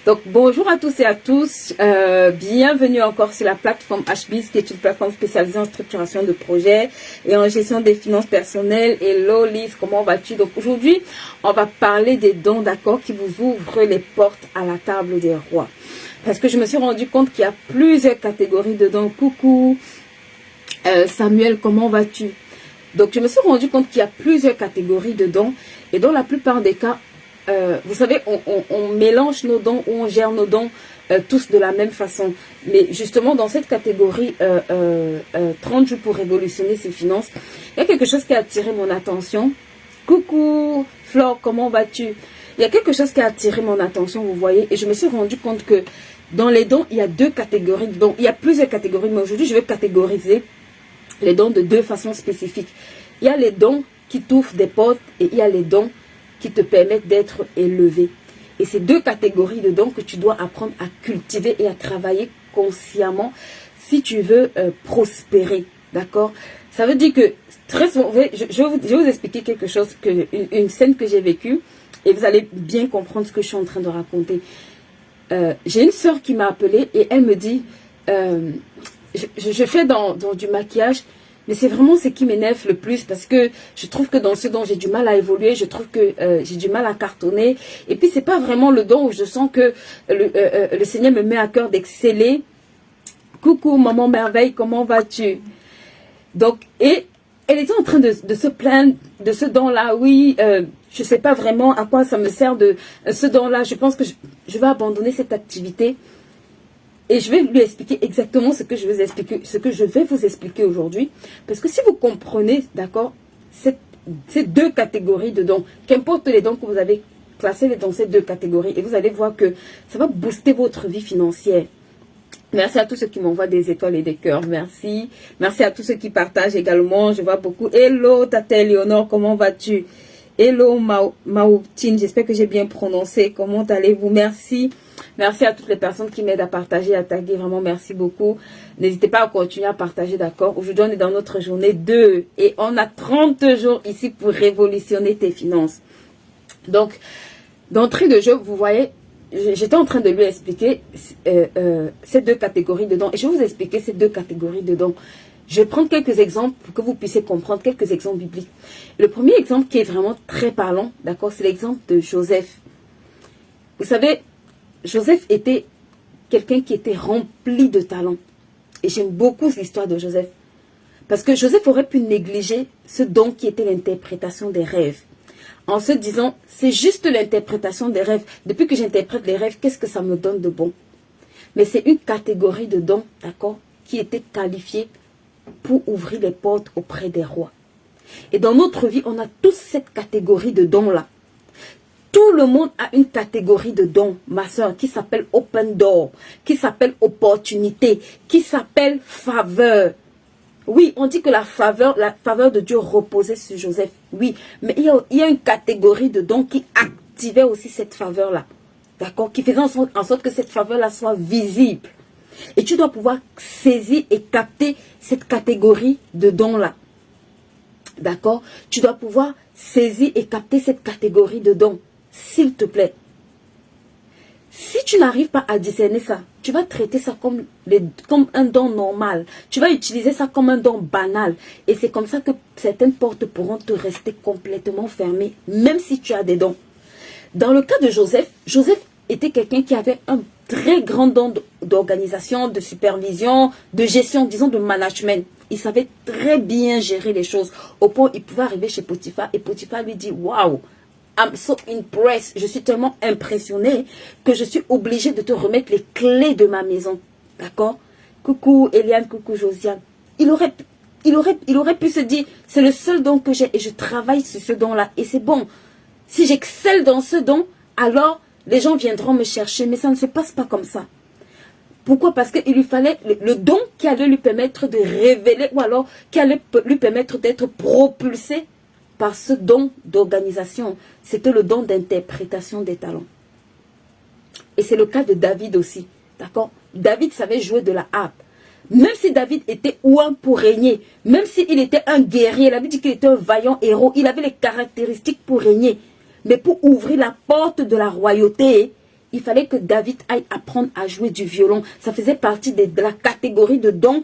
Donc bonjour à tous et à tous, bienvenue encore sur la plateforme HBIZ qui est une plateforme spécialisée en structuration de projets et en gestion des finances personnelles. Hello Lise, comment vas-tu? Donc aujourd'hui on va parler des dons, d'accord, qui vous ouvrent les portes à la table des rois. Parce que je me suis rendu compte qu'il y a plusieurs catégories de dons. Coucou Samuel, comment vas-tu? Donc je me suis rendu compte qu'il y a plusieurs catégories de dons et dans la plupart des cas, vous savez, on mélange nos dons ou on gère nos dons tous de la même façon. Mais justement, dans cette catégorie 30 jours pour révolutionner ses finances, il y a quelque chose qui a attiré mon attention. Coucou Flore, comment vas-tu? Il y a quelque chose qui a attiré mon attention, vous voyez, et je me suis rendu compte que dans les dons, il y a deux catégories de dons. Il y a plusieurs catégories, mais aujourd'hui, je vais catégoriser les dons de deux façons spécifiques. Il y a les dons qui t'ouvrent des portes et il y a les dons qui te permettent d'être élevé. Et c'est deux catégories de dons que tu dois apprendre à cultiver et à travailler consciemment si tu veux prospérer. D'accord? Ça veut dire que très souvent, je vais vous expliquer quelque chose, une scène que j'ai vécue et vous allez bien comprendre ce que je suis en train de raconter. J'ai une sœur qui m'a appelée et elle me dit, je fais dans du maquillage. Mais c'est vraiment ce qui m'énerve le plus parce que je trouve que dans ce don, j'ai du mal à évoluer. Je trouve que j'ai du mal à cartonner. Et puis, c'est pas vraiment le don où je sens que le Seigneur me met à cœur d'exceller. Coucou, maman merveille, comment vas-tu? Donc, et elle était en train de se plaindre de ce don-là. Oui, je sais pas vraiment à quoi ça me sert de ce don-là. Je pense que je vais abandonner cette activité. Et je vais lui expliquer exactement ce que je vais vous expliquer aujourd'hui. Parce que si vous comprenez, d'accord, ces deux catégories de dons, qu'importe les dons que vous avez, classez-les dans ces deux catégories. Et vous allez voir que ça va booster votre vie financière. Merci à tous ceux qui m'envoient des étoiles et des cœurs. Merci. Merci à tous ceux qui partagent également. Je vois beaucoup. Hello, Tata Léonore, comment vas-tu? Hello, Maoutine, j'espère que j'ai bien prononcé. Comment allez-vous? Merci. Merci à toutes les personnes qui m'aident à partager, à taguer. Vraiment, merci beaucoup. N'hésitez pas à continuer à partager, d'accord? Aujourd'hui, on est dans notre journée 2 et on a 30 jours ici pour révolutionner tes finances. Donc, d'entrée de jeu, vous voyez, j'étais en train de lui expliquer ces deux catégories de dons. Et je vais vous expliquer ces deux catégories de dons. Je vais prendre quelques exemples pour que vous puissiez comprendre quelques exemples bibliques. Le premier exemple qui est vraiment très parlant, d'accord, c'est l'exemple de Joseph. Vous savez, Joseph était quelqu'un qui était rempli de talent. Et j'aime beaucoup l'histoire de Joseph. Parce que Joseph aurait pu négliger ce don qui était l'interprétation des rêves. En se disant, c'est juste l'interprétation des rêves. Depuis que j'interprète les rêves, qu'est-ce que ça me donne de bon? Mais c'est une catégorie de dons, d'accord, qui était qualifiée pour ouvrir les portes auprès des rois. Et dans notre vie, on a tous cette catégorie de dons-là. Tout le monde a une catégorie de dons, ma soeur, qui s'appelle open door, qui s'appelle opportunité, qui s'appelle faveur. Oui, on dit que la faveur de Dieu reposait sur Joseph. Oui, mais il y a une catégorie de dons qui activait aussi cette faveur-là. D'accord? Qui faisait en sorte que cette faveur-là soit visible. Et tu dois pouvoir saisir et capter cette catégorie de dons-là. D'accord? Tu dois pouvoir saisir et capter cette catégorie de dons. S'il te plaît. Si tu n'arrives pas à discerner ça, tu vas traiter ça comme un don normal. Tu vas utiliser ça comme un don banal. Et c'est comme ça que certaines portes pourront te rester complètement fermées, même si tu as des dons. Dans le cas de Joseph, Joseph était quelqu'un qui avait un très grand don d'organisation, de supervision, de gestion, disons de management. Il savait très bien gérer les choses. Au point où il pouvait arriver chez Potiphar et Potiphar lui dit « Waouh, I'm so impressed. Je suis tellement impressionné que je suis obligé de te remettre les clés de ma maison. » D'accord? Coucou Eliane, coucou Josiane. Il aurait pu se dire « C'est le seul don que j'ai et je travaille sur ce don-là et c'est bon. Si j'excelle dans ce don, alors les gens viendront me chercher. » Mais ça ne se passe pas comme ça. Pourquoi? Parce qu'il lui fallait le don qui allait lui permettre de révéler ou alors qui allait lui permettre d'être propulsé par ce don d'organisation. C'était le don d'interprétation des talents. Et c'est le cas de David aussi. D'accord? David savait jouer de la harpe. Même si David était ouin pour régner, même s'il était un guerrier, la Bible dit qu'il était un vaillant héros, il avait les caractéristiques pour régner. Mais pour ouvrir la porte de la royauté, il fallait que David aille apprendre à jouer du violon. Ça faisait partie de la catégorie de dons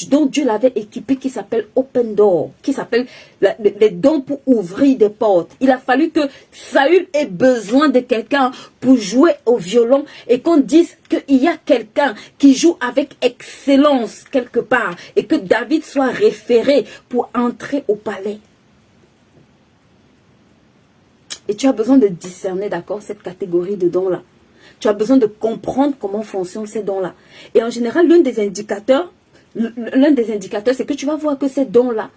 dont Dieu l'avait équipé, qui s'appelle Open Door, qui s'appelle les dons pour ouvrir des portes. Il a fallu que Saül ait besoin de quelqu'un pour jouer au violon et qu'on dise qu'il y a quelqu'un qui joue avec excellence quelque part et que David soit référé pour entrer au palais. Et tu as besoin de discerner, d'accord, cette catégorie de dons-là. Tu as besoin de comprendre comment fonctionnent ces dons-là. Et en général, l'un des indicateurs, c'est que tu vas voir que ces dons-là,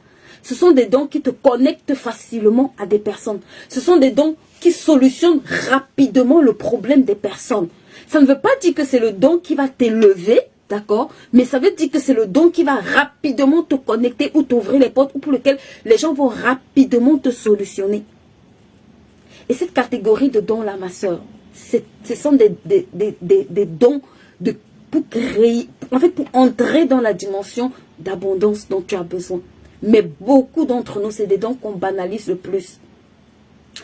ce sont des dons qui te connectent facilement à des personnes. Ce sont des dons qui solutionnent rapidement le problème des personnes. Ça ne veut pas dire que c'est le don qui va t'élever, d'accord? Mais ça veut dire que c'est le don qui va rapidement te connecter ou t'ouvrir les portes ou pour lequel les gens vont rapidement te solutionner. Et cette catégorie de dons-là, ma soeur, ce sont des dons pour créer, en fait, pour entrer dans la dimension d'abondance dont tu as besoin. Mais beaucoup d'entre nous, c'est des dons qu'on banalise le plus.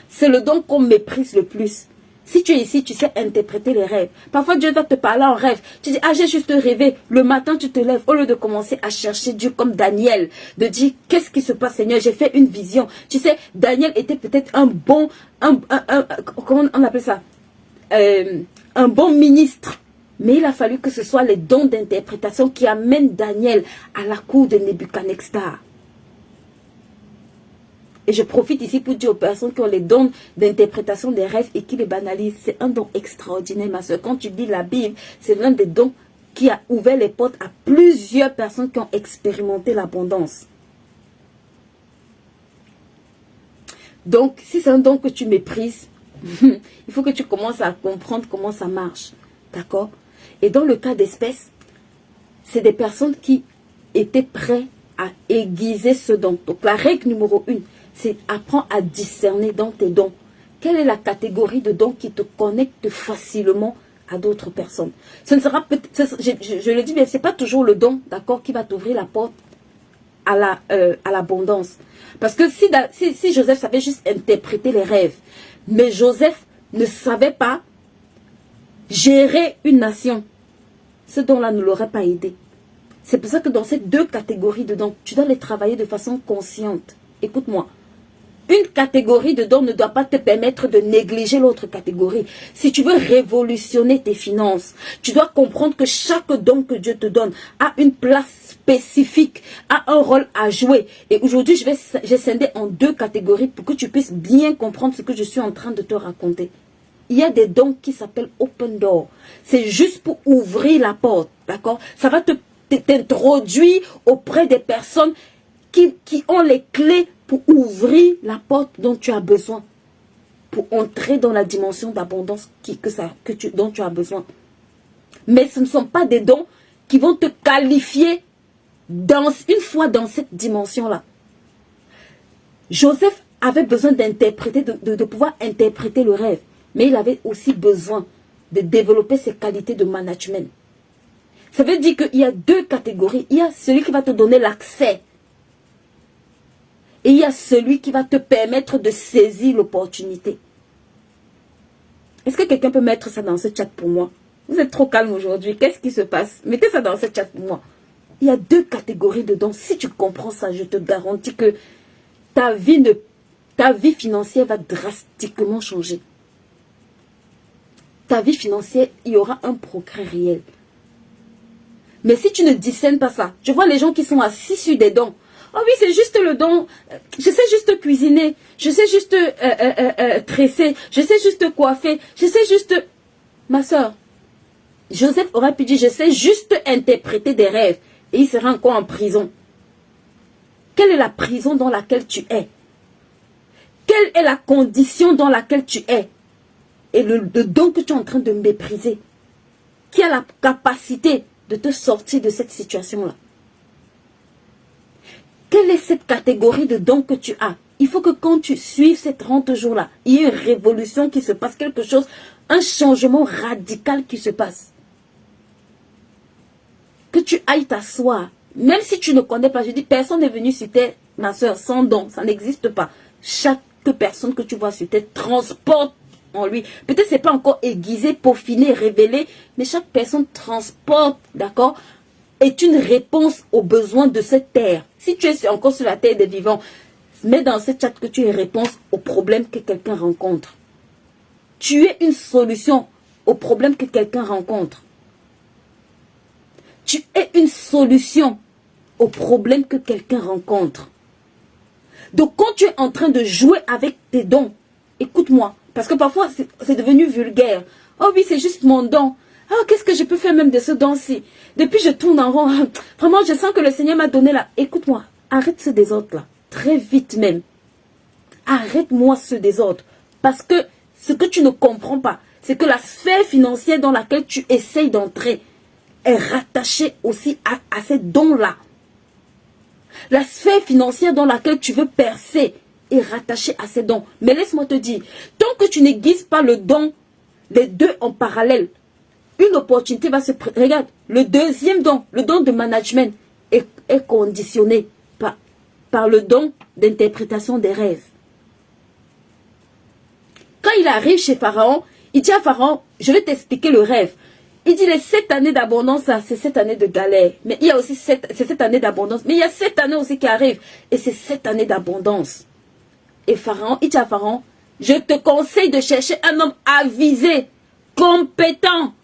C'est le don qu'on méprise le plus. Si tu es ici, tu sais interpréter les rêves. Parfois, Dieu va te parler en rêve. Tu dis, ah, j'ai juste rêvé. Le matin, tu te lèves. Au lieu de commencer à chercher Dieu comme Daniel, de dire, qu'est-ce qui se passe, Seigneur? J'ai fait une vision. Tu sais, Daniel était peut-être un bon, comment on appelle ça? Un bon ministre. Mais il a fallu que ce soit les dons d'interprétation qui amènent Daniel à la cour de Nebuchadnezzar. Et je profite ici pour dire aux personnes qui ont les dons d'interprétation des rêves et qui les banalisent. C'est un don extraordinaire, ma soeur. Quand tu lis la Bible, c'est l'un des dons qui a ouvert les portes à plusieurs personnes qui ont expérimenté l'abondance. Donc, si c'est un don que tu méprises, il faut que tu commences à comprendre comment ça marche. D'accord? Et dans le cas d'espèce, c'est des personnes qui étaient prêtes à aiguiser ce don. Donc, la règle numéro 1, c'est apprends à discerner dans tes dons. Quelle est la catégorie de dons qui te connecte facilement à d'autres personnes? Ce ne sera peut-être, je le dis bien, ce n'est pas toujours le don, d'accord, qui va t'ouvrir la porte à l'abondance. Parce que si Joseph savait juste interpréter les rêves, mais Joseph ne savait pas gérer une nation, ce don-là ne l'aurait pas aidé. C'est pour ça que dans ces deux catégories de dons, tu dois les travailler de façon consciente. Écoute-moi. Une catégorie de dons ne doit pas te permettre de négliger l'autre catégorie. Si tu veux révolutionner tes finances, tu dois comprendre que chaque don que Dieu te donne a une place spécifique, a un rôle à jouer. Et aujourd'hui, j'ai scindé en deux catégories pour que tu puisses bien comprendre ce que je suis en train de te raconter. Il y a des dons qui s'appellent open door. C'est juste pour ouvrir la porte, d'accord? Ça va t'introduire auprès des personnes qui ont les clés pour ouvrir la porte dont tu as besoin, pour entrer dans la dimension d'abondance dont tu as besoin. Mais ce ne sont pas des dons qui vont te qualifier une fois dans cette dimension-là. Joseph avait besoin d'interpréter, de pouvoir interpréter le rêve, mais il avait aussi besoin de développer ses qualités de management. Ça veut dire qu'il y a deux catégories. Il y a celui qui va te donner l'accès. Et il y a celui qui va te permettre de saisir l'opportunité. Est-ce que quelqu'un peut mettre ça dans ce chat pour moi? Vous êtes trop calme aujourd'hui. Qu'est-ce qui se passe? Mettez ça dans ce chat pour moi. Il y a deux catégories de dons. Si tu comprends ça, je te garantis que ta vie financière va drastiquement changer. Ta vie financière, il y aura un progrès réel. Mais si tu ne discernes pas ça, je vois les gens qui sont assis sur des dons. Oh oui, c'est juste le don. Je sais juste cuisiner. Je sais juste tresser. Je sais juste coiffer. Je sais juste... Ma soeur, Joseph aurait pu dire, je sais juste interpréter des rêves. Et il sera encore en prison. Quelle est la prison dans laquelle tu es? Quelle est la condition dans laquelle tu es? Et le don que tu es en train de mépriser, qui a la capacité de te sortir de cette situation-là? Quelle est cette catégorie de dons que tu as? Il faut que quand tu suives ces 30 jours-là, il y ait une révolution qui se passe, quelque chose, un changement radical qui se passe. Que tu ailles t'asseoir, même si tu ne connais pas, je dis, personne n'est venu sur terre, ma soeur, sans don, ça n'existe pas. Chaque personne que tu vois sur terre transporte en lui. Peut-être c'est pas encore aiguisé, peaufiné, révélé, mais chaque personne transporte, d'accord, est une réponse aux besoins de cette terre. Si tu es encore sur la terre des vivants, mets dans ce chat que tu es réponse aux problèmes que quelqu'un rencontre. Tu es une solution aux problèmes que quelqu'un rencontre. Tu es une solution aux problèmes que quelqu'un rencontre. Donc quand tu es en train de jouer avec tes dons, écoute-moi, parce que parfois c'est devenu vulgaire. Oh oui, c'est juste mon don. Oh, qu'est-ce que je peux faire même de ce don-ci? Depuis, je tourne en rond. Vraiment, je sens que le Seigneur m'a donné là. Écoute-moi, arrête ce désordre-là. Très vite même. Arrête-moi ce désordre. Parce que ce que tu ne comprends pas, c'est que la sphère financière dans laquelle tu essayes d'entrer est rattachée aussi à ces dons-là. La sphère financière dans laquelle tu veux percer est rattachée à ces dons. Mais laisse-moi te dire, tant que tu n'aiguises pas le don, les deux en parallèle, une opportunité va se présenter. Regarde, le deuxième don, le don de management, est conditionné par le don d'interprétation des rêves. Quand il arrive chez Pharaon, il dit à Pharaon, je vais t'expliquer le rêve. Il dit les 7 années d'abondance, c'est 7 années de galère. Mais il y a aussi 7 années d'abondance. Mais il y a 7 années aussi qui arrivent. Et c'est 7 années d'abondance. Et Pharaon, il dit à Pharaon, je te conseille de chercher un homme avisé, compétent,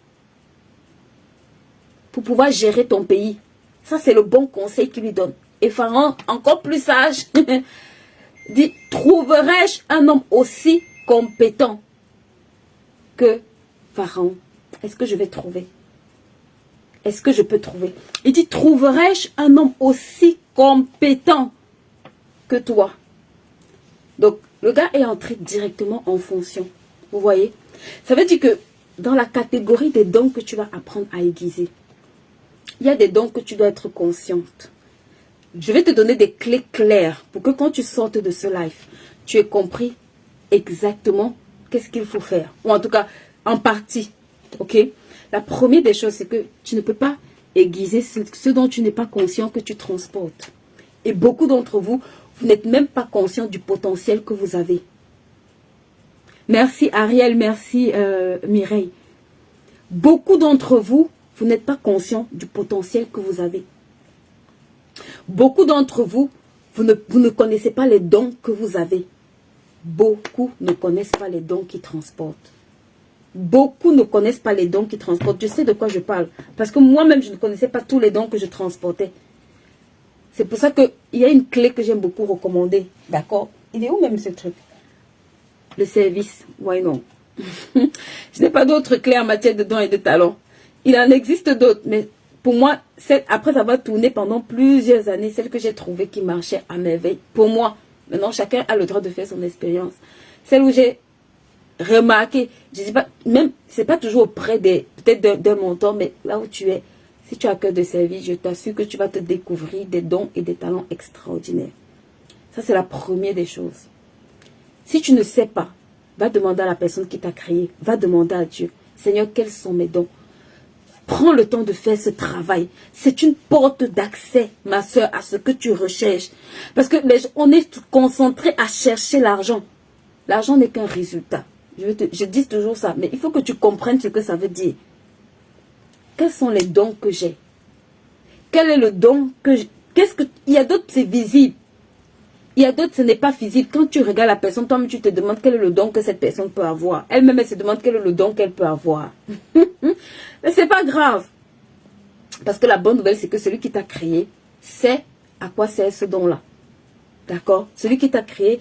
pour pouvoir gérer ton pays. Ça, c'est le bon conseil qu'il lui donne. Et Pharaon, encore plus sage, dit, trouverai-je un homme aussi compétent que Pharaon? Est-ce que je vais trouver? Est-ce que je peux trouver? Il dit, trouverai-je un homme aussi compétent que toi? Donc, le gars est entré directement en fonction. Vous voyez? Ça veut dire que dans la catégorie des dons que tu vas apprendre à aiguiser, il y a des dons que tu dois être consciente. Je vais te donner des clés claires pour que quand tu sortes de ce live, tu aies compris exactement qu'est-ce qu'il faut faire. Ou en tout cas, en partie. Ok? La première des choses, c'est que tu ne peux pas aiguiser ce dont tu n'es pas conscient que tu transportes. Et beaucoup d'entre vous, vous n'êtes même pas conscient du potentiel que vous avez. Merci Ariel, merci Mireille. Beaucoup d'entre vous, vous n'êtes pas conscient du potentiel que vous avez. Beaucoup d'entre vous, vous ne connaissez pas les dons que vous avez. Beaucoup ne connaissent pas les dons qui transportent. Beaucoup ne connaissent pas les dons qui transportent. Je sais de quoi je parle. Parce que moi-même, je ne connaissais pas tous les dons que je transportais. C'est pour ça qu'il y a une clé que j'aime beaucoup recommander. D'accord? Il est où même ce truc? Le service. Why non? Je n'ai pas d'autres clés en matière de dons et de talents. Il en existe d'autres, mais pour moi, après avoir tourné pendant plusieurs années, celle que j'ai trouvée qui marchait à merveille, pour moi, maintenant chacun a le droit de faire son expérience. Celle où j'ai remarqué, je dis pas, même, c'est pas toujours auprès peut-être d'un montant, mais là où tu es, si tu as cœur de service, je t'assure que tu vas te découvrir des dons et des talents extraordinaires. Ça, c'est la première des choses. Si tu ne sais pas, va demander à la personne qui t'a créé, va demander à Dieu, Seigneur, quels sont mes dons? Prends le temps de faire ce travail. C'est une porte d'accès, ma soeur, à ce que tu recherches. Parce que on est concentré à chercher l'argent. L'argent n'est qu'un résultat. Je dis toujours ça, mais il faut que tu comprennes ce que ça veut dire. Quels sont les dons que j'ai? Quel est le don que j'ai? Il y a d'autres, c'est visible. Il y a d'autres, ce n'est pas visible. Quand tu regardes la personne, toi-même, tu te demandes quel est le don que cette personne peut avoir. Elle-même, elle se demande quel est le don qu'elle peut avoir. Mais c'est pas grave. Parce que la bonne nouvelle, c'est que celui qui t'a créé sait à quoi sert ce don-là. D'accord? Celui qui t'a créé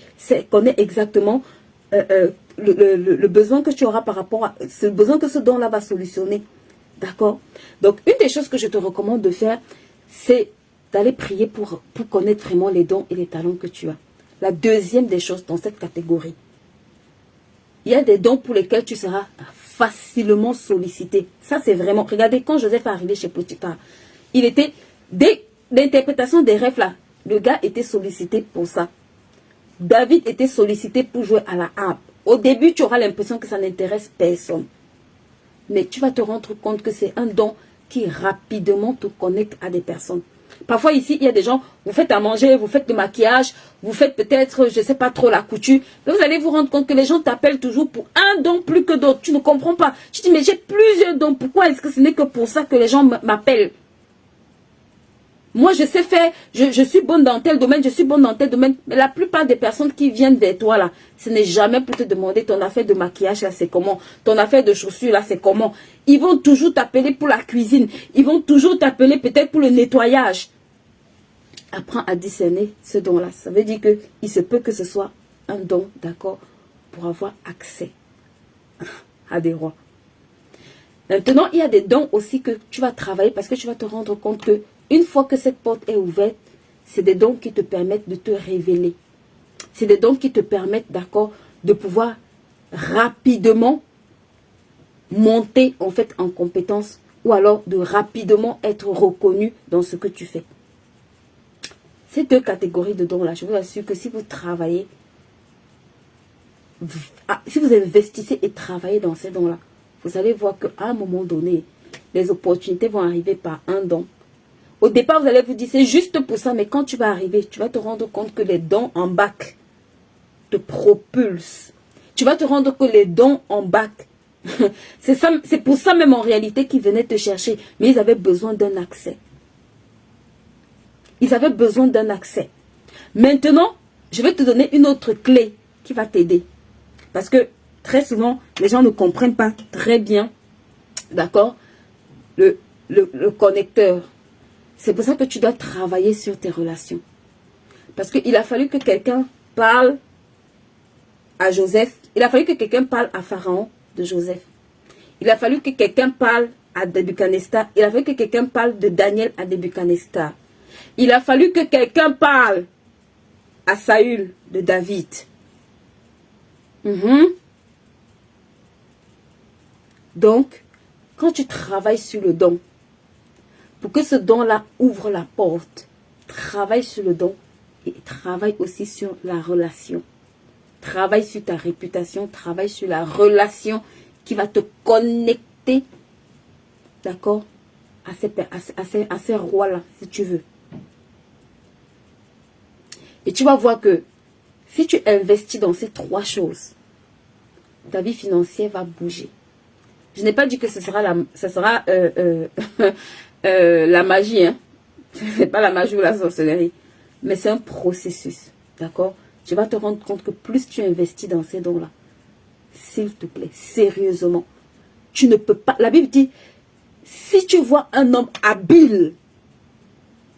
connaît exactement le besoin que tu auras par rapport à ce besoin que ce don-là va solutionner. D'accord? Donc, une des choses que je te recommande de faire, c'est d'aller prier pour connaître vraiment les dons et les talents que tu as. La deuxième des choses dans cette catégorie, il y a des dons pour lesquels tu seras facilement sollicité. Ça, c'est vraiment... Regardez, quand Joseph est arrivé chez Potiphar, il était... Dès l'interprétation des rêves, là, le gars était sollicité pour ça. David était sollicité pour jouer à la harpe. Au début, tu auras l'impression que ça n'intéresse personne. Mais tu vas te rendre compte que c'est un don qui rapidement te connecte à des personnes. Parfois ici, il y a des gens, vous faites à manger, vous faites le maquillage, vous faites peut-être, je sais pas trop, la couture. Mais vous allez vous rendre compte que les gens t'appellent toujours pour un don plus que d'autres. Tu ne comprends pas. Tu dis, mais j'ai plusieurs dons. Pourquoi est-ce que ce n'est que pour ça que les gens m'appellent? Moi, je sais faire, je suis bonne dans tel domaine, je suis bonne dans tel domaine. Mais la plupart des personnes qui viennent vers toi, là, ce n'est jamais pour te demander ton affaire de maquillage, là, c'est comment. Ton affaire de chaussures, là, c'est comment. Ils vont toujours t'appeler pour la cuisine. Ils vont toujours t'appeler peut-être pour le nettoyage. Apprends à discerner ce don-là. Ça veut dire que il se peut que ce soit un don, d'accord, pour avoir accès à des rois. Maintenant, il y a des dons aussi que tu vas travailler parce que tu vas te rendre compte que une fois que cette porte est ouverte, c'est des dons qui te permettent de te révéler. C'est des dons qui te permettent, d'accord, de pouvoir rapidement monter en fait en compétence ou alors de rapidement être reconnu dans ce que tu fais. Ces deux catégories de dons-là, je vous assure que si vous travaillez, si vous investissez et travaillez dans ces dons-là, vous allez voir qu'à un moment donné, les opportunités vont arriver par un don. Au départ, vous allez vous dire, c'est juste pour ça, mais quand tu vas arriver, tu vas te rendre compte que les dons en bac te propulsent. Tu vas te rendre compte que les dons en bac, c'est pour ça même en réalité qu'ils venaient te chercher, mais ils avaient besoin d'un accès. Ils avaient besoin d'un accès. Maintenant, je vais te donner une autre clé qui va t'aider. Parce que très souvent, les gens ne comprennent pas très bien, d'accord, le connecteur. C'est pour ça que tu dois travailler sur tes relations. Parce qu'il a fallu que quelqu'un parle à Joseph. Il a fallu que quelqu'un parle à Pharaon de Joseph. Il a fallu que quelqu'un parle à Nebuchadnezzar. Il a fallu que quelqu'un parle de Daniel à Nebuchadnezzar. Il a fallu que quelqu'un parle à Saül de David. Donc, quand tu travailles sur le don, pour que ce don-là ouvre la porte, travaille sur le don et travaille aussi sur la relation. Travaille sur ta réputation, travaille sur la relation qui va te connecter, d'accord, à ces rois-là, si tu veux. Et tu vas voir que si tu investis dans ces trois choses, ta vie financière va bouger. Je n'ai pas dit que ce sera la magie, hein. C'est pas la magie ou la sorcellerie, mais c'est un processus, d'accord? Tu vas te rendre compte que plus tu investis dans ces dons-là, s'il te plaît, sérieusement, tu ne peux pas. La Bible dit, si tu vois un homme habile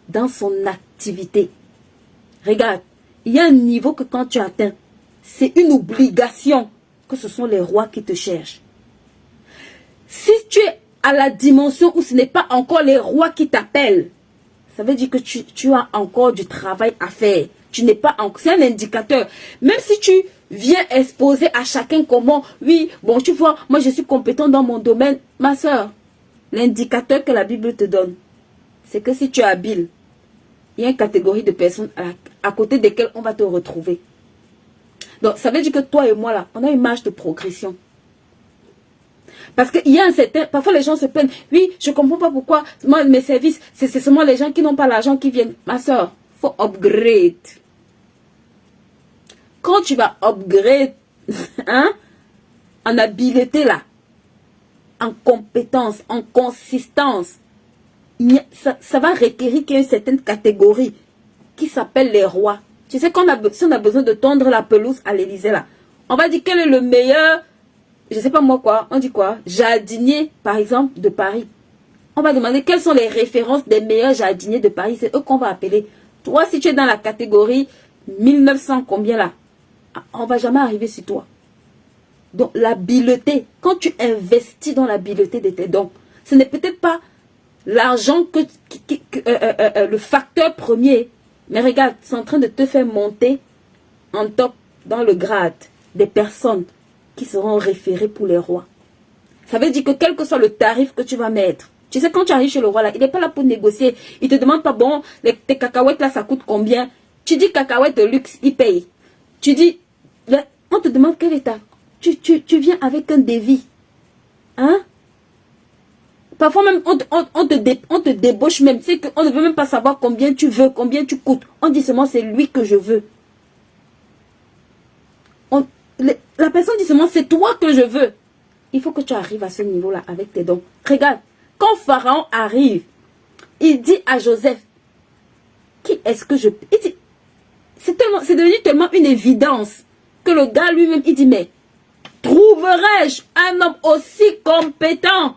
dans son activité, regarde, il y a un niveau que quand tu atteins, c'est une obligation que ce sont les rois qui te cherchent. Si tu es à la dimension où ce n'est pas encore les rois qui t'appellent, ça veut dire que tu as encore du travail à faire. Tu n'es pas encore, c'est un indicateur. Même si tu viens exposer à chacun comment, oui, bon, tu vois, moi je suis compétent dans mon domaine, ma soeur, l'indicateur que la Bible te donne, c'est que si tu es habile, il y a une catégorie de personnes à côté desquelles on va te retrouver. Donc, ça veut dire que toi et moi, là, on a une marge de progression. Parce qu'il y a un certain... Parfois, les gens se plaignent. Oui, je ne comprends pas pourquoi moi, mes services, c'est seulement les gens qui n'ont pas l'argent qui viennent. Ma soeur, il faut upgrade. Quand tu vas upgrade, hein, en habileté, là, en compétence, en consistance, ça va requérir qu'il y ait une certaine catégorie qui s'appelle les rois. Tu sais, si on a besoin de tondre la pelouse à l'Élysée, là, on va dire quel est le meilleur, je sais pas moi quoi, on dit quoi, jardinier, par exemple, de Paris. On va demander quelles sont les références des meilleurs jardiniers de Paris. C'est eux qu'on va appeler. Toi, si tu es dans la catégorie 1900 combien là, on va jamais arriver sur toi. Donc, l'habileté, quand tu investis dans l'habileté de tes dons, ce n'est peut-être pas l'argent le facteur premier. Mais regarde, c'est en train de te faire monter en top dans le grade des personnes qui seront référées pour les rois. Ça veut dire que quel que soit le tarif que tu vas mettre, tu sais, quand tu arrives chez le roi, là, il n'est pas là pour négocier. Il ne te demande pas, bon, tes cacahuètes là, ça coûte combien? Tu dis cacahuètes de luxe, il paye. Tu dis, là, on te demande quel état. Tu viens avec un devis. Hein? Parfois même, on te débauche même. C'est qu'on ne veut même pas savoir combien tu veux, combien tu coûtes. On dit seulement, c'est lui que je veux. La personne dit seulement, c'est toi que je veux. Il faut que tu arrives à ce niveau-là avec tes dons. Regarde, quand Pharaon arrive, il dit à Joseph, qui est-ce que je... C'est devenu tellement une évidence que le gars lui-même, il dit, mais trouverai-je un homme aussi compétent?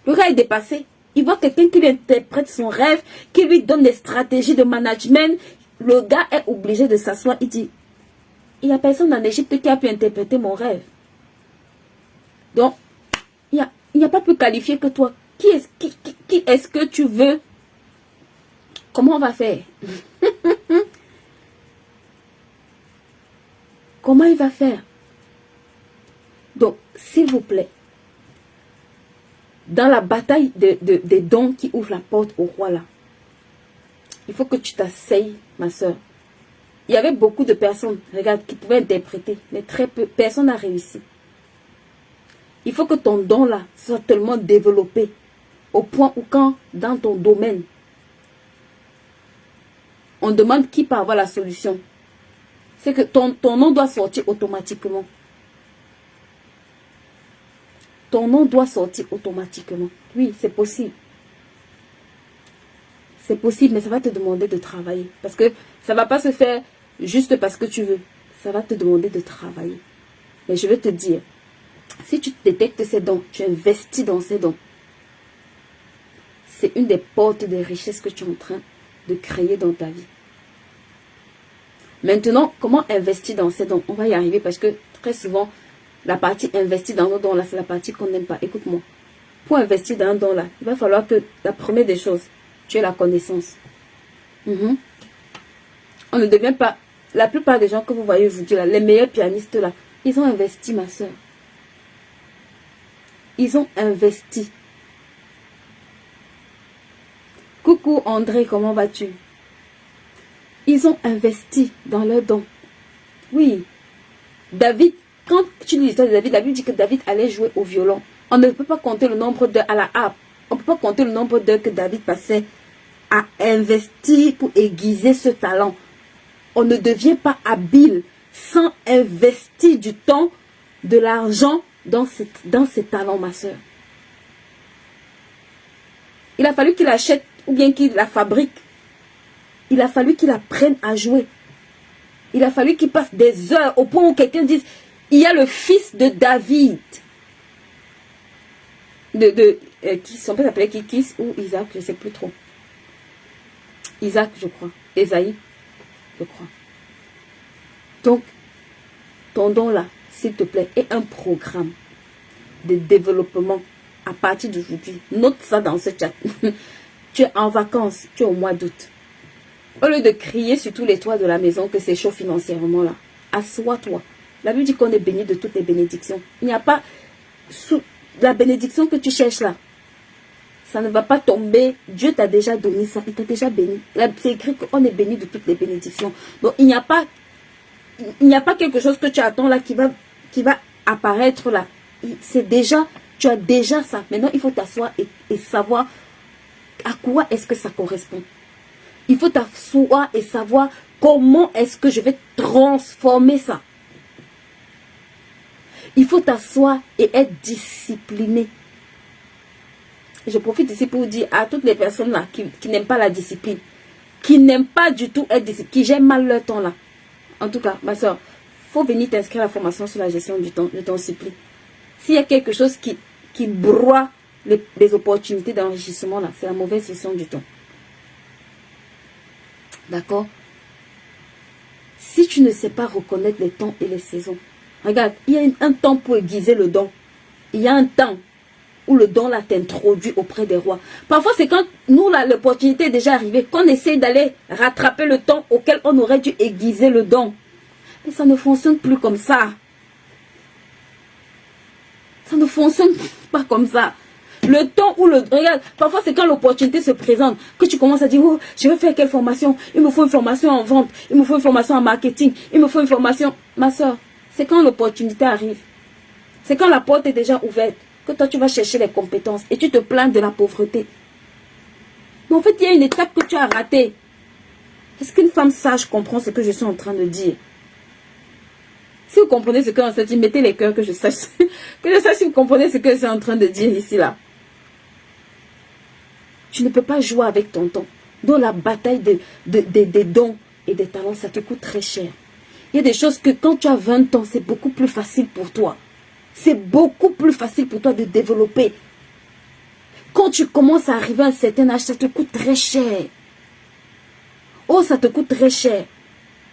Le gars est dépassé. Il voit quelqu'un qui lui interprète son rêve, qui lui donne des stratégies de management. Le gars est obligé de s'asseoir. Il dit, il n'y a personne en Égypte qui a pu interpréter mon rêve. Donc, il n'y a pas plus qualifié que toi. Qui est-ce que tu veux? Comment on va faire? Comment il va faire? Donc, s'il vous plaît, dans la bataille des dons qui ouvrent la porte au roi là, il faut que tu t'asseyes, ma soeur. Il y avait beaucoup de personnes, regarde, qui pouvaient interpréter, mais très peu, personne n'a réussi. Il faut que ton don là soit tellement développé, au point où quand, dans ton domaine, on demande qui peut avoir la solution, c'est que ton nom doit sortir automatiquement. Ton nom doit sortir automatiquement. Oui, c'est possible. C'est possible, mais ça va te demander de travailler. Parce que ça ne va pas se faire juste parce que tu veux. Ça va te demander de travailler. Mais je vais te dire, si tu détectes ces dons, tu investis dans ces dons. C'est une des portes de richesse que tu es en train de créer dans ta vie. Maintenant, comment investir dans ces dons? On va y arriver parce que très souvent, la partie investie dans nos dons là, c'est la partie qu'on n'aime pas. Écoute-moi. Pour investir dans un don là, il va falloir que la première des choses, tu aies la connaissance. On ne devient pas... La plupart des gens que vous voyez aujourd'hui là, les meilleurs pianistes là, ils ont investi, ma soeur. Ils ont investi. Coucou André, comment vas-tu? Ils ont investi dans leurs dons. Oui. David, quand tu lis l'histoire de David, la Bible dit que David allait jouer au violon. On ne peut pas compter le nombre d'heures à la harpe. On ne peut pas compter le nombre d'heures que David passait à investir pour aiguiser ce talent. On ne devient pas habile sans investir du temps, de l'argent dans ces talents, ma soeur. Il a fallu qu'il achète ou bien qu'il la fabrique. Il a fallu qu'il apprenne à jouer. Il a fallu qu'il passe des heures au point où quelqu'un dise, il y a le fils de David. Qui son père s'appelait Kikis ou Isaac, je ne sais plus trop. Isaac, je crois. Esaïe, je crois. Donc, ton don là, s'il te plaît, est un programme de développement à partir d'aujourd'hui. Note ça dans ce chat. Tu es en vacances, tu es au mois d'août. Au lieu de crier sur tous les toits de la maison que c'est chaud financièrement là, assois-toi. La Bible dit qu'on est béni de toutes les bénédictions. Il n'y a pas sous la bénédiction que tu cherches là. Ça ne va pas tomber. Dieu t'a déjà donné ça. Il t'a déjà béni. C'est écrit qu'on est béni de toutes les bénédictions. Donc il n'y a pas quelque chose que tu attends là qui va apparaître là. C'est déjà, tu as déjà ça. Maintenant il faut t'asseoir et savoir à quoi est-ce que ça correspond. Il faut t'asseoir et savoir comment est-ce que je vais transformer ça. Il faut t'asseoir et être discipliné. Je profite ici pour dire à toutes les personnes là qui n'aiment pas la discipline, qui n'aiment pas du tout être discipliné, qui gèrent mal leur temps là. En tout cas, ma soeur, il faut venir t'inscrire à la formation sur la gestion du temps, je t'en supplie. S'il y a quelque chose qui broie les opportunités d'enrichissement là, c'est la mauvaise gestion du temps. D'accord? Si tu ne sais pas reconnaître les temps et les saisons, regarde, il y a un temps pour aiguiser le don. Il y a un temps où le don là t'introduit auprès des rois. Parfois c'est quand nous là, l'opportunité est déjà arrivée, qu'on essaie d'aller rattraper le temps auquel on aurait dû aiguiser le don. Mais ça ne fonctionne plus comme ça. Ça ne fonctionne pas comme ça. Le temps où regarde, parfois c'est quand l'opportunité se présente que tu commences à dire, oh, je vais faire quelle formation? Il me faut une formation en vente, il me faut une formation en marketing, il me faut une formation. Ma soeur, c'est quand l'opportunité arrive. C'est quand la porte est déjà ouverte. que toi, tu vas chercher les compétences et tu te plains de la pauvreté. Mais en fait, il y a une étape que tu as ratée. Est-ce qu'une femme sage comprend ce que je suis en train de dire? Si vous comprenez ce que je suis en train de dire, mettez les cœurs que je sache. Que je sache si vous comprenez ce que je suis en train de dire ici, là. Tu ne peux pas jouer avec ton temps. Dans la bataille des dons et des talents, ça te coûte très cher. Il y a des choses que quand tu as 20 ans, c'est beaucoup plus facile pour toi. C'est beaucoup plus facile pour toi de développer. Quand tu commences à arriver à un certain âge, ça te coûte très cher. Oh, ça te coûte très cher.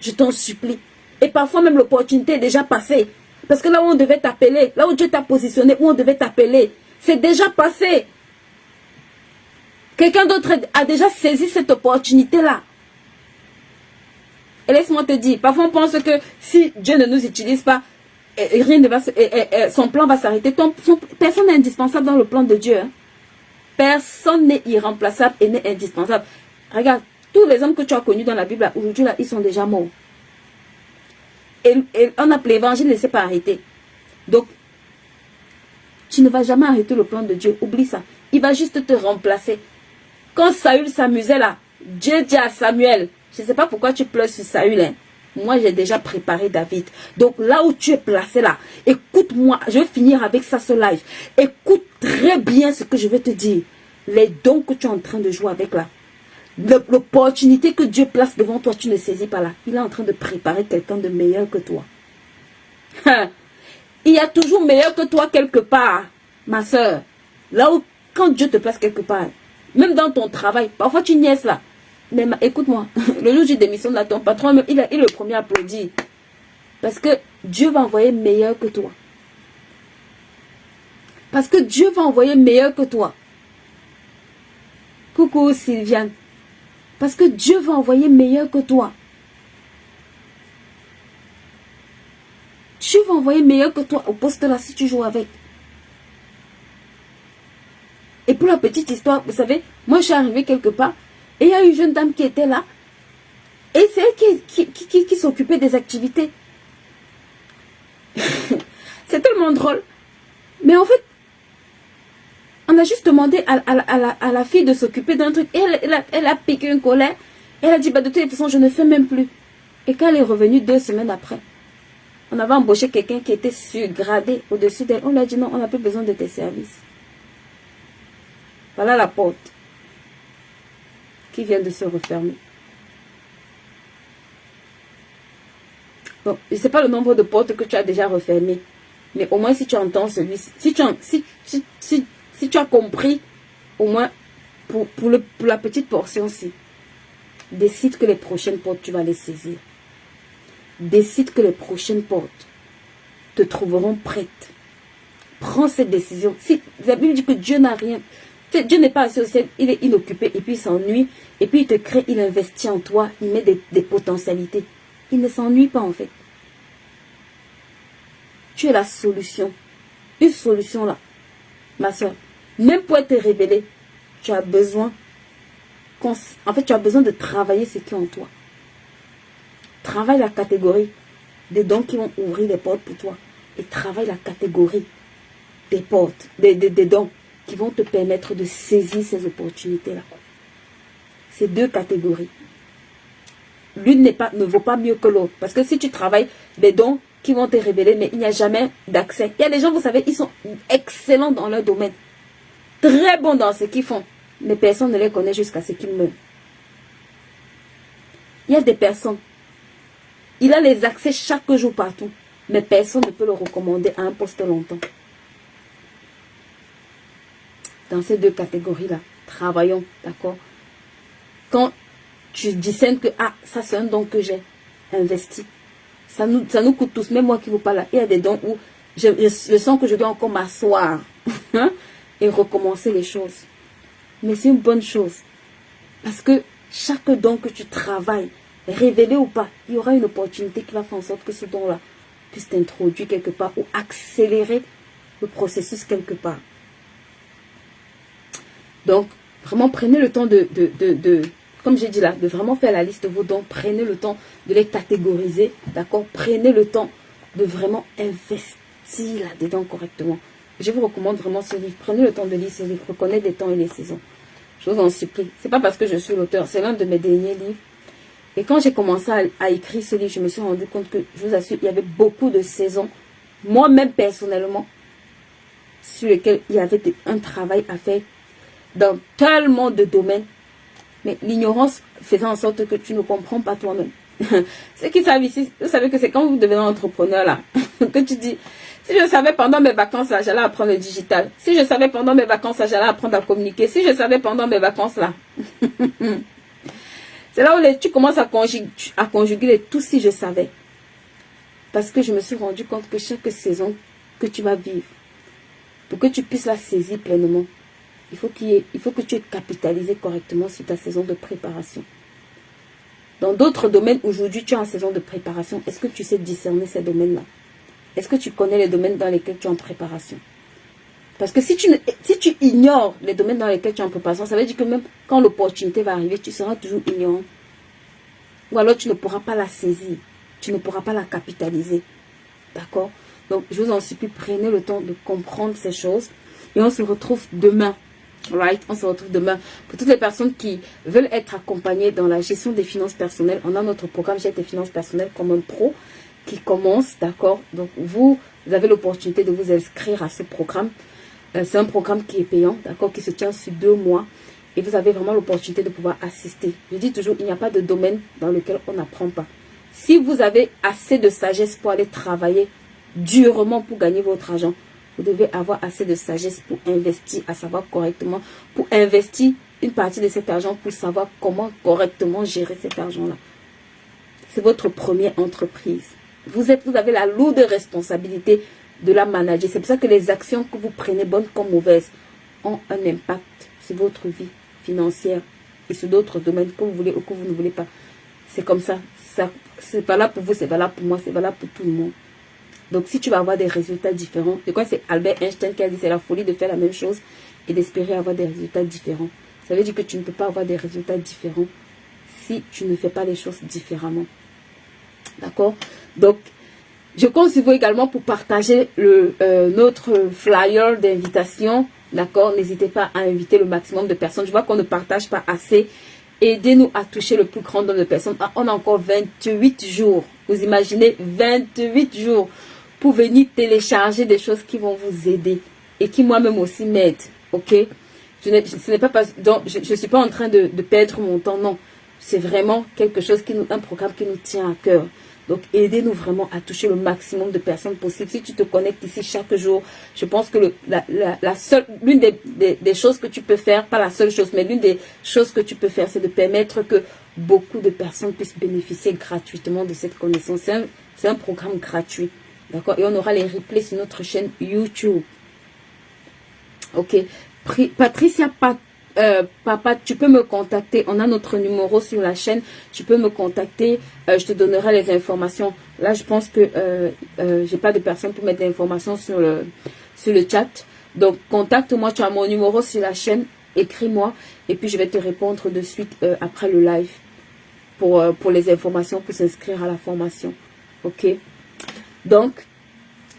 Je t'en supplie. Et parfois même l'opportunité est déjà passée. Parce que là où on devait t'appeler, là où Dieu t'a positionné, où on devait t'appeler, c'est déjà passé. Quelqu'un d'autre a déjà saisi cette opportunité-là. Et laisse-moi te dire, parfois on pense que si Dieu ne nous utilise pas, rien ne va son plan va s'arrêter. Personne n'est indispensable dans le plan de Dieu. Hein. Personne n'est irremplaçable et n'est indispensable. Regarde, tous les hommes que tu as connus dans la Bible, aujourd'hui, là, ils sont déjà morts. Et on appelle l'évangile ne s'est pas arrêté. Donc, tu ne vas jamais arrêter le plan de Dieu. Oublie ça. Il va juste te remplacer. Quand Saül s'amusait là, Dieu dit à Samuel, je ne sais pas pourquoi tu pleures sur Saül. Hein. Moi, j'ai déjà préparé David. Donc, là où tu es placé là, écoute-moi. Je vais finir avec ça, ce live. Écoute très bien ce que je vais te dire. Les dons que tu es en train de jouer avec là. L'opportunité que Dieu place devant toi, tu ne saisis pas là. Il est en train de préparer quelqu'un de meilleur que toi. Il y a toujours meilleur que toi quelque part, ma soeur. Là où, quand Dieu te place quelque part, même dans ton travail, parfois tu niaises là. Mais écoute-moi, le jour où j'ai démissionné là, ton patron, il est le premier à applaudir. Parce que Dieu va envoyer meilleur que toi. Parce que Dieu va envoyer meilleur que toi. Coucou Sylviane. Parce que Dieu va envoyer meilleur que toi. Dieu va envoyer meilleur que toi au poste là si tu joues avec. Et pour la petite histoire, vous savez, moi je suis arrivée quelque part et il y a une jeune dame qui était là. Et c'est elle qui s'occupait des activités. C'est tellement drôle. Mais en fait, on a juste demandé à la fille de s'occuper d'un truc. Et elle a piqué une colère. Elle a dit, bah, de toute façon, je ne fais même plus. Et quand elle est revenue 2 semaines après, on avait embauché quelqu'un qui était surgradé au-dessus d'elle. On lui a dit, non, on n'a plus besoin de tes services. Voilà la porte qui vient de se refermer. Bon, je ne sais pas le nombre de portes que tu as déjà refermées. Mais au moins, si tu entends celui-ci, si tu as compris, au moins, pour la petite portion-ci, décide que les prochaines portes, tu vas les saisir. Décide que les prochaines portes te trouveront prêtes. Prends cette décision. Si la Bible dit que Dieu n'a rien, Dieu n'est pas assis au ciel, il est inoccupé et puis il s'ennuie. Et puis il te crée, il investit en toi, il met des potentialités. Il ne s'ennuie pas en fait. Tu es la solution. Une solution là. Ma soeur, même pour être révélé, tu as besoin, en fait, tu as besoin de travailler ce qui est en toi. Travaille la catégorie des dons qui vont ouvrir les portes pour toi. Et travaille la catégorie des portes, des dons qui vont te permettre de saisir ces opportunités-là. Ces 2 catégories. L'une ne vaut pas mieux que l'autre. Parce que si tu travailles des dons qui vont te révéler, mais il n'y a jamais d'accès. Il y a des gens, vous savez, ils sont excellents dans leur domaine. Très bons dans ce qu'ils font. Mais personne ne les connaît jusqu'à ce qu'ils meurent. Il y a des personnes. Il a les accès chaque jour partout. Mais personne ne peut le recommander à un poste longtemps. Dans ces 2 catégories-là, travaillons, d'accord? Quand tu discernes que, ah, ça c'est un don que j'ai investi. Ça nous coûte tous, même moi qui vous parle là. Il y a des dons où je sens que je dois encore m'asseoir et recommencer les choses. Mais c'est une bonne chose. Parce que chaque don que tu travailles, révélé ou pas, il y aura une opportunité qui va faire en sorte que ce don-là puisse t'introduire quelque part ou accélérer le processus quelque part. Donc, vraiment, prenez le temps comme j'ai dit là, de vraiment faire la liste de vos dons. Prenez le temps de les catégoriser, d'accord? Prenez le temps de vraiment investir là-dedans correctement. je vous recommande vraiment ce livre. Prenez le temps de lire ce livre, reconnaître les temps et les saisons. Je vous en supplie. C'est pas parce que je suis l'auteur, c'est l'un de mes derniers livres. Et quand j'ai commencé à écrire ce livre, je me suis rendu compte que, je vous assure, il y avait beaucoup de saisons, moi-même personnellement, sur lesquelles il y avait un travail à faire dans tellement de domaines. Mais l'ignorance faisant en sorte que tu ne comprends pas toi-même. Ceux qui savent ici, vous savez que c'est quand vous devenez entrepreneur là, que tu dis, si je savais pendant mes vacances là, j'allais apprendre le digital. Si je savais pendant mes vacances là, j'allais apprendre à communiquer. Si je savais pendant mes vacances là. C'est là où tu commences à conjuguer les tout si je savais. Parce que je me suis rendu compte que chaque saison que tu vas vivre, pour que tu puisses la saisir pleinement, il faut que tu aies capitalisé correctement sur ta saison de préparation. Dans d'autres domaines, aujourd'hui, tu es en saison de préparation. Est-ce que tu sais discerner ces domaines-là? Est-ce que tu connais les domaines dans lesquels tu es en préparation? Parce que si tu ignores les domaines dans lesquels tu es en préparation, ça veut dire que même quand l'opportunité va arriver, tu seras toujours ignorant. Ou alors tu ne pourras pas la saisir. Tu ne pourras pas la capitaliser. D'accord? Donc, je vous en supplie, prenez le temps de comprendre ces choses. Et on se retrouve demain. Right? On se retrouve demain. Pour toutes les personnes qui veulent être accompagnées dans la gestion des finances personnelles, on a notre programme Gère tes finances personnelles comme un pro qui commence. D'accord? Donc, vous avez l'opportunité de vous inscrire à ce programme. C'est un programme qui est payant, d'accord, qui se tient sur 2 mois. Et vous avez vraiment l'opportunité de pouvoir assister. Je dis toujours, il n'y a pas de domaine dans lequel on n'apprend pas. Si vous avez assez de sagesse pour aller travailler durement pour gagner votre argent, vous devez avoir assez de sagesse pour investir, à savoir correctement, pour investir une partie de cet argent, pour savoir comment correctement gérer cet argent-là. C'est votre première entreprise. Vous avez la lourde responsabilité de la manager. C'est pour ça que les actions que vous prenez, bonnes comme mauvaises, ont un impact sur votre vie financière et sur d'autres domaines que vous voulez ou que vous ne voulez pas. C'est comme ça. C'est valable pour vous, c'est valable pour moi, c'est valable pour tout le monde. Donc, si tu vas avoir des résultats différents, je crois que c'est Albert Einstein qui a dit c'est la folie de faire la même chose et d'espérer avoir des résultats différents. Ça veut dire que tu ne peux pas avoir des résultats différents si tu ne fais pas les choses différemment. D'accord? Donc, je compte sur vous également pour partager notre flyer d'invitation. D'accord? N'hésitez pas à inviter le maximum de personnes. Je vois qu'on ne partage pas assez. Aidez-nous à toucher le plus grand nombre de personnes. Ah, on a encore 28 jours. Vous imaginez 28 jours pour venir télécharger des choses qui vont vous aider et qui moi-même aussi m'aident. Ok? Ce n'est pas parce, donc, je ne suis pas en train de perdre mon temps. Non. C'est vraiment quelque chose un programme qui nous tient à cœur. Donc, aidez-nous vraiment à toucher le maximum de personnes possible. Si tu te connectes ici chaque jour, je pense que l'une des choses que tu peux faire, pas la seule chose, mais l'une des choses que tu peux faire, c'est de permettre que beaucoup de personnes puissent bénéficier gratuitement de cette connaissance. C'est un programme gratuit. D'accord? Et on aura les replays sur notre chaîne YouTube. Ok. Patricia Papa, tu peux me contacter. On a notre numéro sur la chaîne. Tu peux me contacter. Je te donnerai les informations. Là, je pense que j'ai pas de personne pour mettre des informations sur le chat. Donc, contacte-moi. Tu as mon numéro sur la chaîne. Écris-moi. Et puis, je vais te répondre de suite après le live pour les informations, pour s'inscrire à la formation. Ok? Donc,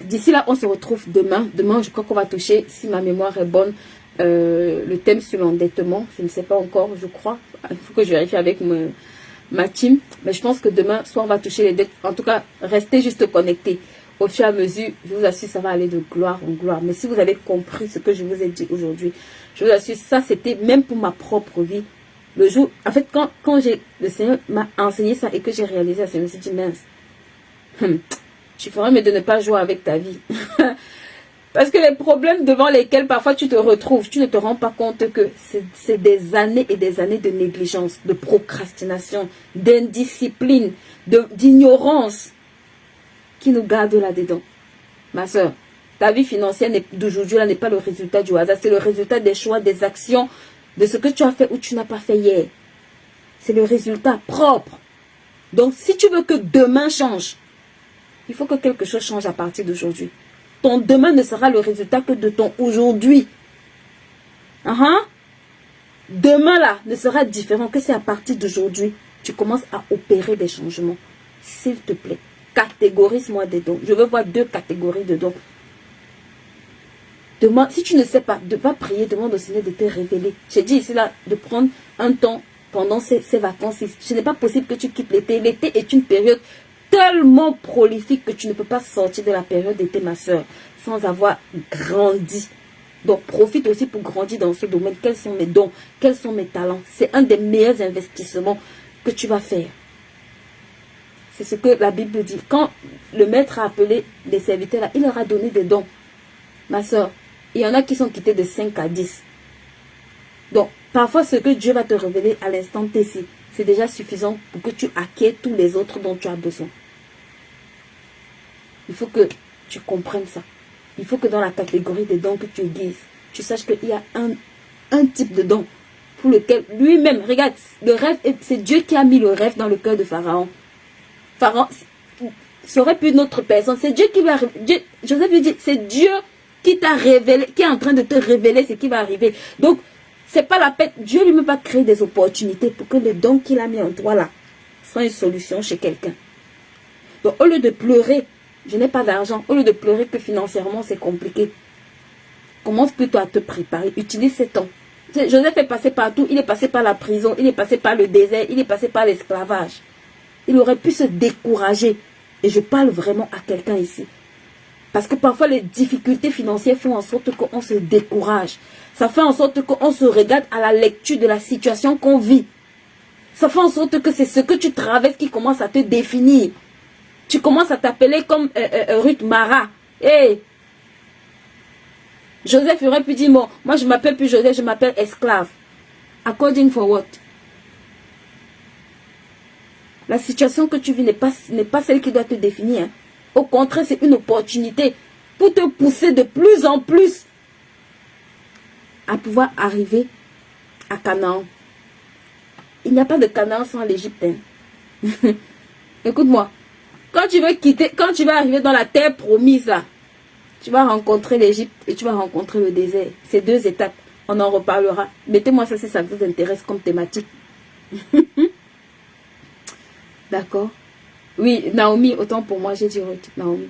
d'ici là, on se retrouve demain. Demain, je crois qu'on va toucher, si ma mémoire est bonne, le thème sur l'endettement. Je ne sais pas encore, je crois. Il faut que je vérifie avec ma team. Mais je pense que demain, soit on va toucher les dettes. En tout cas, restez juste connectés. Au fur et à mesure, je vous assure, ça va aller de gloire en gloire. Mais si vous avez compris ce que je vous ai dit aujourd'hui, je vous assure, ça c'était même pour ma propre vie. Le jour, en fait, quand le Seigneur m'a enseigné ça et que j'ai réalisé ça, je me suis dit, mince, tu ferais mieux de ne pas jouer avec ta vie. Parce que les problèmes devant lesquels parfois tu te retrouves, tu ne te rends pas compte que c'est des années et des années de négligence, de procrastination, d'indiscipline, d'ignorance qui nous gardent là-dedans. Ma soeur, ta vie financière d'aujourd'hui n'est pas le résultat du hasard, c'est le résultat des choix, des actions, de ce que tu as fait ou tu n'as pas fait hier. C'est le résultat propre. Donc si tu veux que demain change, il faut que quelque chose change à partir d'aujourd'hui. Ton demain ne sera le résultat que de ton aujourd'hui. Demain là ne sera différent que si à partir d'aujourd'hui, tu commences à opérer des changements. S'il te plaît, catégorise-moi des dons. Je veux voir 2 catégories de dons. demande, si tu ne sais pas, va prier, demande au Seigneur de te révéler. J'ai dit ici là, de prendre un temps pendant ces vacances. Ce n'est pas possible que tu quittes l'été. L'été est une période tellement prolifique que tu ne peux pas sortir de la période d'été, ma soeur, sans avoir grandi. Donc, profite aussi pour grandir dans ce domaine. Quels sont mes dons? Quels sont mes talents? C'est un des meilleurs investissements que tu vas faire. C'est ce que la Bible dit. Quand le maître a appelé les serviteurs, là, il leur a donné des dons. Ma soeur, il y en a qui sont quittés de 5 à 10. Donc, parfois, ce que Dieu va te révéler à l'instant T, c'est déjà suffisant pour que tu acquiers tous les autres dont tu as besoin. Il faut que tu comprennes ça. Il faut que dans la catégorie des dons que tu aiguises, tu saches qu'il y a un type de don pour lequel lui-même, regarde, le rêve, c'est Dieu qui a mis le rêve dans le cœur de Pharaon. Pharaon, ça aurait pu une autre personne. C'est Dieu qui va... Joseph lui dit, c'est Dieu qui t'a révélé, qui est en train de te révéler ce qui va arriver. Donc, c'est pas la peine. Dieu lui-même va créer des opportunités pour que le don qu'il a mis en toi là soit une solution chez quelqu'un. Donc, au lieu de pleurer, je n'ai pas d'argent, au lieu de pleurer que financièrement c'est compliqué, commence plutôt à te préparer. Utilise ces temps. Joseph est passé partout. Il est passé par la prison, il est passé par le désert, il est passé par l'esclavage. Il aurait pu se décourager. Et je parle vraiment à quelqu'un ici. Parce que parfois les difficultés financières font en sorte qu'on se décourage. Ça fait en sorte qu'on se regarde à la lecture de la situation qu'on vit. Ça fait en sorte que c'est ce que tu traverses qui commence à te définir. Tu commences à t'appeler comme Ruth Mara. Hey. Joseph aurait pu dire, bon, moi je m'appelle plus Joseph, je m'appelle esclave. According for what? La situation que tu vis n'est pas celle qui doit te définir. Hein. Au contraire, c'est une opportunité pour te pousser de plus en plus à pouvoir arriver à Canaan. Il n'y a pas de Canaan sans l'Égypte. Hein. Écoute-moi, quand tu veux quitter, quand tu vas arriver dans la terre promise là, tu vas rencontrer l'Égypte et tu vas rencontrer le désert. C'est 2 étapes. On en reparlera. Mettez-moi ça si ça vous intéresse comme thématique. D'accord? Oui, Naomi, autant pour moi, j'ai dit Naomi.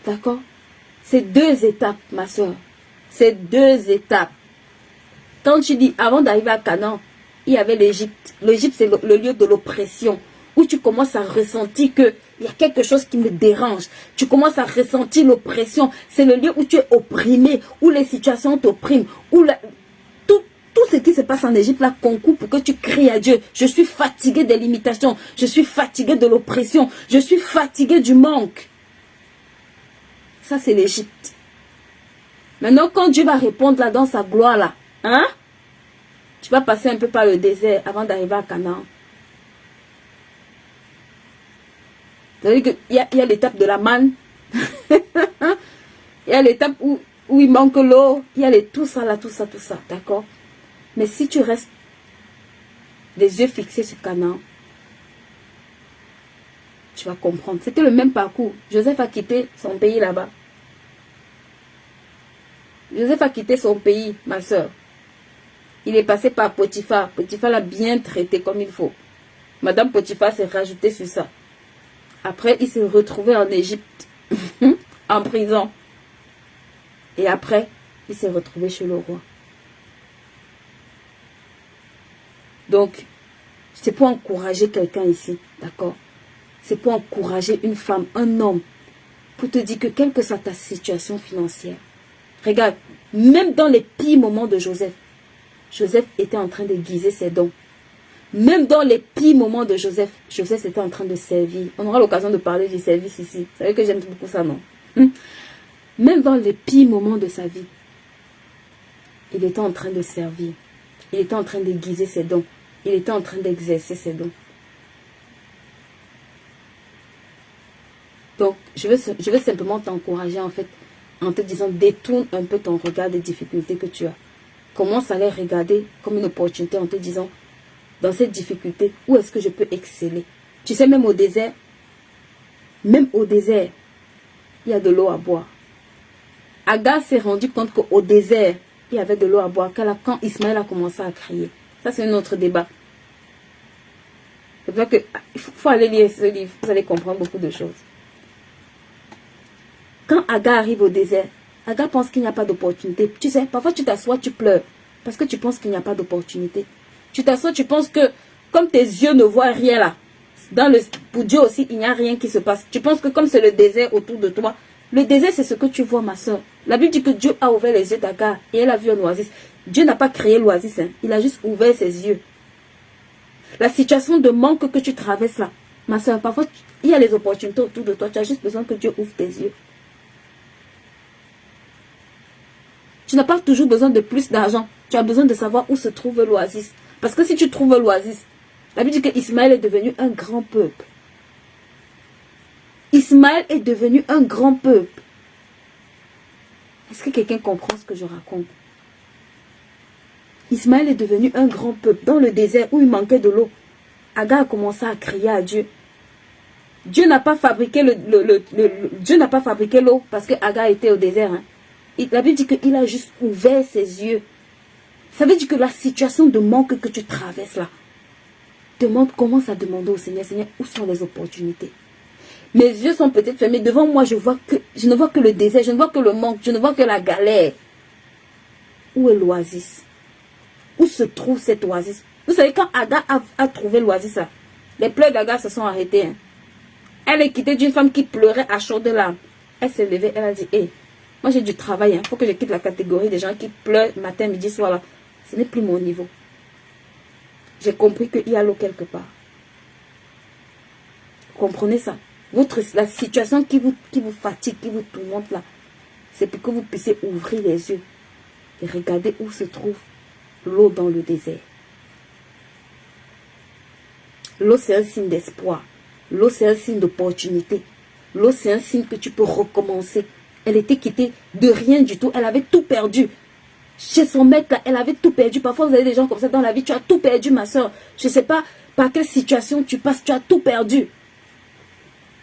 D'accord? C'est 2 étapes, ma soeur. C'est 2 étapes. Quand tu dis, avant d'arriver à Canaan, il y avait l'Égypte. L'Égypte, c'est le lieu de l'oppression. Où tu commences à ressentir qu'il y a quelque chose qui me dérange. Tu commences à ressentir l'oppression. C'est le lieu où tu es opprimé, où les situations t'oppriment, où tout ce qui se passe en Égypte là concourt pour que tu cries à Dieu. Je suis fatigué des limitations. Je suis fatigué de l'oppression. Je suis fatigué du manque. Ça, c'est l'Égypte. Maintenant, quand Dieu va répondre là dans sa gloire là, hein, tu vas passer un peu par le désert avant d'arriver à Canaan. C'est-à-dire qu'il y a l'étape de la manne. Il y a l'étape où il manque l'eau. Il y a tout ça là, tout ça, d'accord? Mais si tu restes les yeux fixés sur Canaan, tu vas comprendre. C'était le même parcours. Joseph a quitté son pays là-bas. Joseph a quitté son pays, ma soeur. Il est passé par Potiphar. Potiphar l'a bien traité comme il faut. Madame Potiphar s'est rajoutée sur ça. Après, il s'est retrouvé en Égypte, en prison. Et après, il s'est retrouvé chez le roi. Donc, c'est pour encourager quelqu'un ici, d'accord? C'est pour encourager une femme, un homme, pour te dire que quelle que soit ta situation financière, regarde, même dans les pires moments de Joseph, Joseph était en train de guiser ses dons. Même dans les pires moments de Joseph, Joseph était en train de servir. On aura l'occasion de parler du service ici. Vous savez que j'aime beaucoup ça, non? Même dans les pires moments de sa vie, il était en train de servir. Il était en train d'aiguiser ses dons. Il était en train d'exercer ses dons. Donc, je veux simplement t'encourager, en fait, en te disant, détourne un peu ton regard des difficultés que tu as. Commence à les regarder comme une opportunité en te disant, dans cette difficulté, où est-ce que je peux exceller? Tu sais, même au désert, il y a de l'eau à boire. Agar s'est rendu compte qu'au désert, il y avait de l'eau à boire quand Ismaël a commencé à crier. Ça, c'est un autre débat. C'est pour ça qu'il faut aller lire ce livre. Vous allez comprendre beaucoup de choses. Quand Agar arrive au désert, Agar pense qu'il n'y a pas d'opportunité. Tu sais, parfois tu t'assois, tu pleures. Parce que tu penses qu'il n'y a pas d'opportunité. Tu t'assois, tu penses que, comme tes yeux ne voient rien là, pour Dieu aussi, il n'y a rien qui se passe. Tu penses que comme c'est le désert autour de toi, le désert c'est ce que tu vois, ma soeur. La Bible dit que Dieu a ouvert les yeux d'Agar et elle a vu un oasis. Dieu n'a pas créé l'oasis, hein. Il a juste ouvert ses yeux. La situation de manque que tu traverses là, ma soeur, parfois il y a les opportunités autour de toi. Tu as juste besoin que Dieu ouvre tes yeux. Tu n'as pas toujours besoin de plus d'argent. Tu as besoin de savoir où se trouve l'oasis. Parce que si tu trouves l'oasis, la Bible dit qu'Ismaël est devenu un grand peuple. Ismaël est devenu un grand peuple. Est-ce que quelqu'un comprend ce que je raconte? Ismaël est devenu un grand peuple dans le désert où il manquait de l'eau. Agar a commencé à crier à Dieu. Dieu n'a pas fabriqué Dieu n'a pas fabriqué l'eau parce que Agar était au désert. Hein. La Bible dit qu'il a juste ouvert ses yeux. Ça veut dire que la situation de manque que tu traverses là, commence à demander au Seigneur, Seigneur, où sont les opportunités? Mes yeux sont peut-être fermés. Devant moi, je ne vois que le désert, je ne vois que le manque, je ne vois que la galère. Où est l'oasis? Où se trouve cette oasis? Vous savez, quand Agar a trouvé l'oasis là, les pleurs d'Agar se sont arrêtés. Hein. Elle est quittée d'une femme qui pleurait à chaudes larmes. Elle s'est levée, elle a dit, hé, moi j'ai du travail, il faut que je quitte la catégorie des gens qui pleurent matin, midi, soir là. Ce n'est plus mon niveau. J'ai compris qu'il y a l'eau quelque part. Comprenez ça? La situation qui vous fatigue, qui vous tourmente là, c'est pour que vous puissiez ouvrir les yeux et regarder où se trouve l'eau dans le désert. L'eau, c'est un signe d'espoir. L'eau, c'est un signe d'opportunité. L'eau, c'est un signe que tu peux recommencer. Elle était quittée de rien du tout. Elle avait tout perdu. Chez son mec, là, elle avait tout perdu. Parfois, vous avez des gens comme ça dans la vie. Tu as tout perdu, ma soeur. Je ne sais pas par quelle situation tu passes. Tu as tout perdu.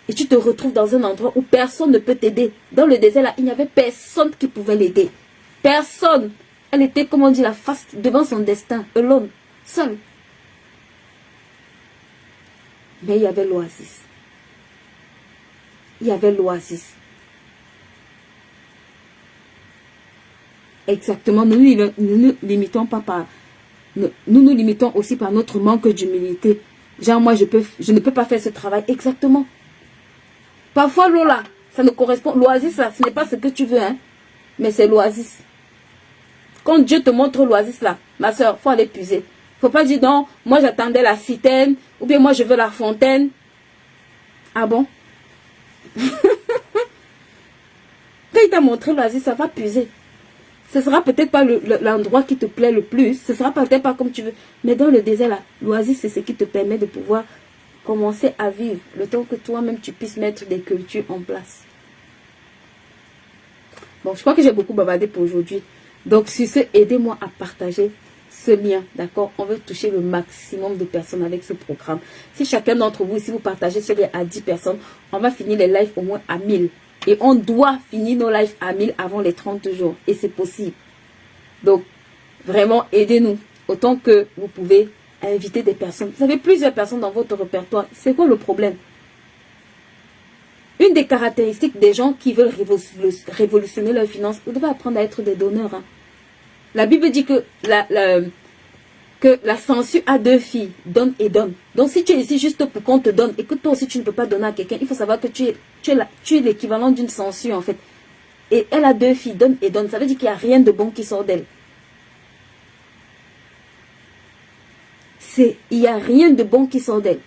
Et tu te retrouves dans un endroit où personne ne peut t'aider. Dans le désert, là, il n'y avait personne qui pouvait l'aider. Personne. Elle était, comme on dit, la face devant son destin. Alone. Seule. Mais il y avait l'oasis. Il y avait l'oasis. Exactement, nous nous limitons pas par... Nous nous limitons aussi par notre manque d'humilité. Genre, moi, je ne peux pas faire ce travail. Exactement. Parfois, l'eau là, ça ne correspond... L'oasis là, ce n'est pas ce que tu veux, hein. Mais c'est l'oasis. Quand Dieu te montre l'oasis là, ma soeur, il faut aller puiser. Il ne faut pas dire non, moi j'attendais la citerne, ou bien moi je veux la fontaine. Ah bon? Quand il t'a montré l'oasis, ça va puiser. Ce ne sera peut-être pas l'endroit qui te plaît le plus. Ce ne sera peut-être pas comme tu veux. Mais dans le désert, là, l'oasis, c'est ce qui te permet de pouvoir commencer à vivre. Le temps que toi-même, tu puisses mettre des cultures en place. Bon, je crois que j'ai beaucoup bavardé pour aujourd'hui. Donc, sur ce, aidez-moi à partager ce lien. D'accord? On veut toucher le maximum de personnes avec ce programme. Si chacun d'entre vous, si vous partagez ce lien à 10 personnes, on va finir les lives au moins à 1000. Et on doit finir nos lives à 1000 avant les 30 jours. Et c'est possible. Donc, vraiment, aidez-nous. Autant que vous pouvez inviter des personnes. Vous avez plusieurs personnes dans votre répertoire. C'est quoi le problème? Une des caractéristiques des gens qui veulent révolutionner leurs finances, vous devez apprendre à être des donneurs. Hein. La Bible dit que la censure a deux filles, donne et donne. Donc si tu es ici juste pour qu'on te donne et que toi aussi tu ne peux pas donner à quelqu'un, il faut savoir que tu es l'équivalent d'une censure en fait. Et elle a deux filles, donne et donne. Ça veut dire qu'il n'y a rien de bon qui sort d'elle. Il n'y a rien de bon qui sort d'elle.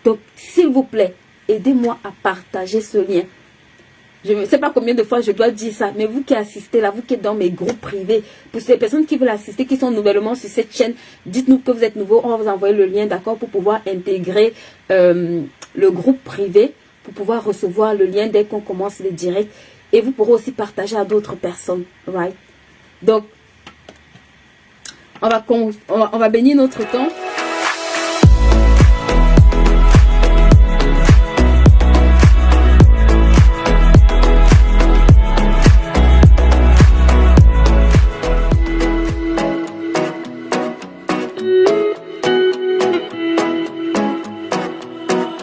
Donc, s'il vous plaît, aidez-moi à partager ce lien. Je ne sais pas combien de fois je dois dire ça, mais vous qui assistez là, vous qui êtes dans mes groupes privés, pour ces personnes qui veulent assister, qui sont nouvellement sur cette chaîne, dites-nous que vous êtes nouveau, on va vous envoyer le lien, d'accord, pour pouvoir intégrer le groupe privé, pour pouvoir recevoir le lien dès qu'on commence le direct, et vous pourrez aussi partager à d'autres personnes, right? Donc, on va bénir notre temps.